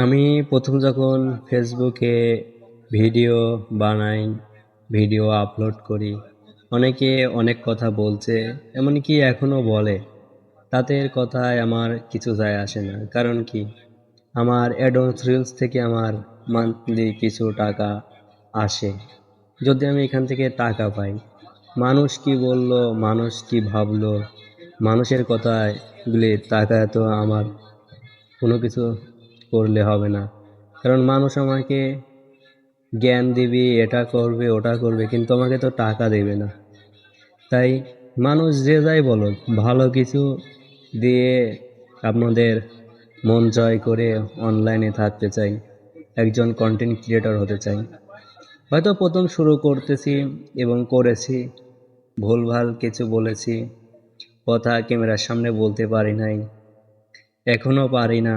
আমি প্রথম যখন ফেসবুকে ভিডিও বানাই, ভিডিও আপলোড করি, অনেকে অনেক কথা বলছে, এমনকি এখনো বলে। তাদের কথায় আমার কিছু যায় আসে না। কারণ কি, আমার অ্যাডভান্স রিলস থেকে আমার মান্থলি কিছু টাকা আসে। যদি আমি এখান থেকে টাকা পাই, মানুষ কি বলল, মানুষ কি ভাবলো, মানুষের কথায় গুলি টাকা তো আমার কোনো কিছু করলে হবে না। কারণ মানুষ আমাকে জ্ঞান দিবি, এটা করবে ওটা করবে, কিন্তু আমাকে তো টাকা দেবে না। তাই মানুষ যে যাই বলো, ভালো কিছু দিয়ে আপনাদের মন জয় করে অনলাইনে থাকতে চাই, একজন কন্টেন্ট ক্রিয়েটর হতে চাই। হয়তো প্রথম শুরু করতেছি এবং করেছি, ভুলভাল কিছু বলেছি, কথা ক্যামেরার সামনে বলতে পারি নাই, এখনো পারি না।